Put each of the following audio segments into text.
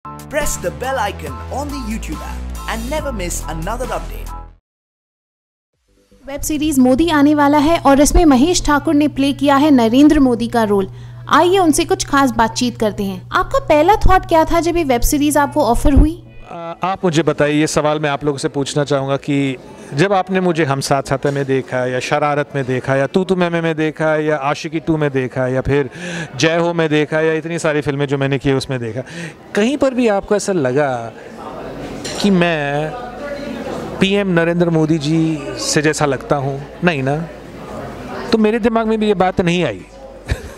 Press the bell icon on the YouTube app and never miss another update. Web series Modi आने वाला है और इसमें महेश ठाकुर ने प्ले किया है नरेंद्र मोदी का रोल। आइए उनसे कुछ खास बातचीत करते हैं। आपका पहला थॉट क्या था जब ये वेब सीरीज आपको ऑफर हुई? आप मुझे बताइए, ये सवाल मैं आप लोगों से पूछना चाहूँगा कि जब आपने मुझे हम साथ साथ में देखा, या शरारत में देखा, या तू मैं देखा, या आशिकी 2 में देखा, या फिर जय हो में देखा, या इतनी सारी फिल्में जो मैंने की उसमें देखा, कहीं पर भी आपको ऐसा लगा कि मैं पीएम नरेंद्र मोदी जी से जैसा लगता हूँ? नहीं ना। तो मेरे दिमाग में भी ये बात नहीं आई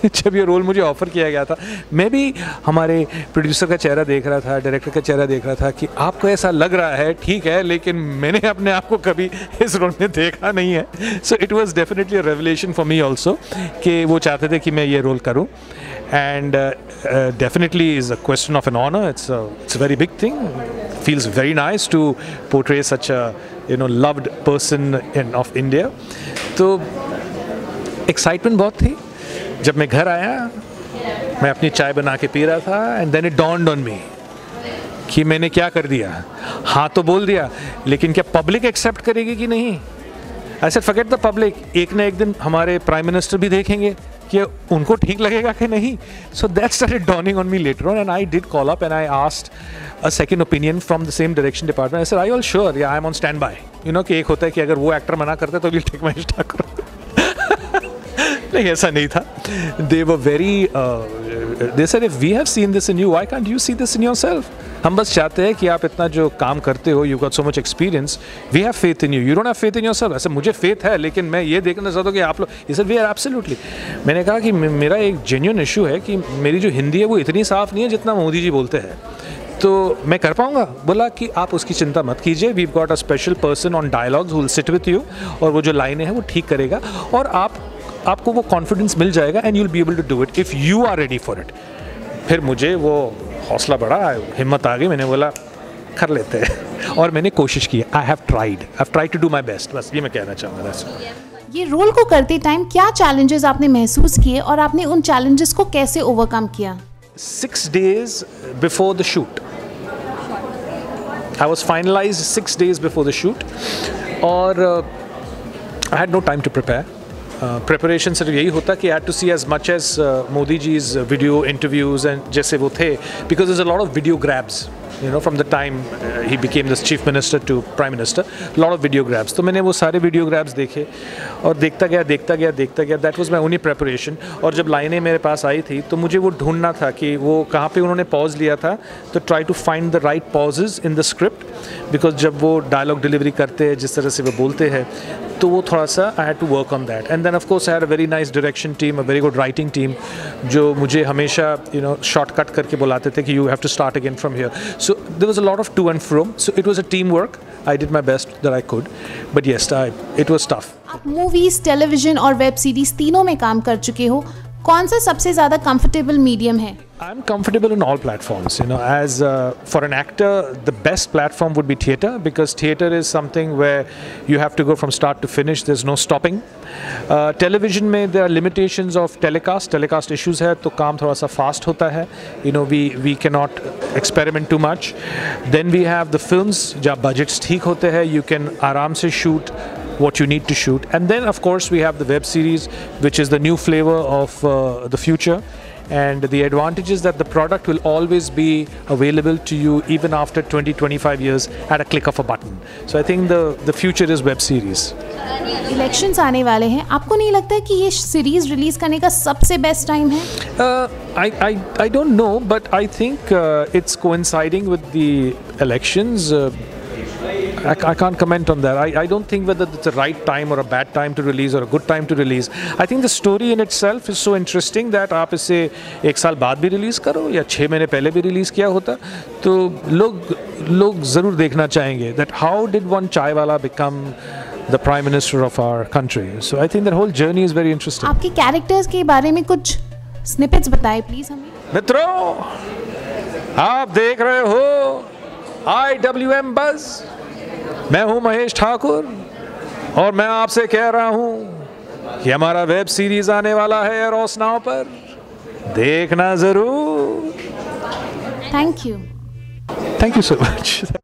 जब ये रोल मुझे ऑफ़र किया गया था। मैं भी हमारे प्रोड्यूसर का चेहरा देख रहा था, डायरेक्टर का चेहरा देख रहा था कि आपको ऐसा लग रहा है, ठीक है, लेकिन मैंने अपने आप को कभी इस रोल में देखा नहीं है। So it was definitely a revelation for me also कि वो चाहते थे कि मैं ये रोल करूँ। And definitely is a question of an honour. It's a very big thing. Feels very nice to portray such a loved person of India. तो excitement बहुत थी। जब मैं घर आया, मैं अपनी चाय बना के पी रहा था, and then it dawned on me कि मैंने क्या कर दिया। हाँ तो बोल दिया, लेकिन क्या पब्लिक एक्सेप्ट करेगी कि नहीं? I said forget the public, एक ना एक दिन हमारे प्राइम मिनिस्टर भी देखेंगे कि उनको ठीक लगेगा कि नहीं। So that started dawning on me later on, and I did call up and I asked a second opinion from the same direction department. I said, "Are you all sure? Yeah, I'm on standby." कि एक होता है कि अगर वो actor मना करते तो we'll take महेश ठाकुर। नहीं, ऐसा नहीं था। They were very, they said, if we have seen this in you, why can't you see this in yourself? हम बस चाहते हैं कि आप इतना जो काम करते हो, you got so much experience, we have faith in you. You don't have faith in yourself. ऐसे मुझे faith है, लेकिन मैं ये देखना चाहता हूँ कि आप लोग। He said, we are absolutely. मैंने कहा कि मेरा एक genuine issue है कि मेरी जो हिंदी है वो इतनी साफ़ नहीं है जितना मोदी जी बोलते हैं, तो मैं कर पाऊँगा? बोला कि आप उसकी चिंता मत कीजिए, we got a special person on dialogues who will sit with you, और वो जो लाइनें हैं वो ठीक करेगा, और आपको वो कॉन्फिडेंस मिल जाएगा, and you will be able to do it if you are ready for it. फिर मुझे वो हौसला बढ़ा, हिम्मत आ गई। मैंने बोला कर लेते हैं, और मैंने कोशिश की। I have tried to do my best. बस ये मैं कहना चाहूँगा। बस ये रोल को करते टाइम क्या चैलेंजेस आपने महसूस किए और आपने उन चैलेंजेस को कैसे ओवरकम किया? 6 days before the shoot, I was finalized 6 days before the shoot, और I had no time to prepare. Preparation सिर्फ यही होता कि I had to see as much as Modi ji's video interviews and जैसे वो थे, because there's a lot of video grabs, from the time he became the chief minister to prime minister, lot of video grabs. तो मैंने वो सारे video grabs देखे और देखता गया। That was my only preparation. और जब लाइनें मेरे पास आई थी तो मुझे वो ढूंढना था कि वो कहाँ पे उन्होंने पॉज लिया था, तो try to find the right pauses in the script, because जब वो dialogue delivery करते हैं, जिस तरह से वो बोलते हैं, तो वो थोड़ा सा I had to work on that. And then of course I had a very nice direction team, a very good writing team, जो मुझे हमेशा shortcut करके बुलाते थे कि you have to start again from here. So there was a lot of to and fro. So it was a teamwork. I did my best that I could, but yes, it was tough. आप movies, television और web series तीनों में काम कर चुके हो, कौन सा सबसे ज़्यादा कंफर्टेबल मीडियम है? I'm comfortable in all platforms. As for an actor, the best platform would be theatre, because theatre is something where you have to go from start to finish. There's no stopping. Television में there are limitations of telecast issues है, तो काम थोड़ा सा fast होता है. We cannot experiment too much. Then we have the films जहाँ budgets ठीक होते हैं, you can आराम से shoot what you need to shoot. And then of course we have the web series, which is the new flavor of the future. And the advantage is that the product will always be available to you even after 20-25 years at a click of a button. So I think the future is web series. Elections आने वाले हैं, आपको नहीं लगता है कि ये series release करने का सबसे बेस्ट टाइम है? I don't know, but I think it's coinciding with the elections. I can't comment on that. I don't think whether it's a right time or a bad time to release or a good time to release. I think the story in itself is so interesting that आप इसे 1 साल बाद भी release करो या 6 महीने पहले भी रिलीज़ किया होता, तो लोग ज़रूर देखना चाहेंगे that how did one चाय वाला become the prime minister of our country. So I think that whole journey is very interesting. आपके कैरेक्टर्स के बारे में कुछ स्निपेट्स बताएं प्लीज़ हमें। मित्रों, आप देख रहे हो IWM बज़। मैं हूं महेश ठाकुर और मैं आपसे कह रहा हूं कि हमारा वेब सीरीज आने वाला है एरोस नाउ पर, देखना जरूर। Thank you. Thank you so much.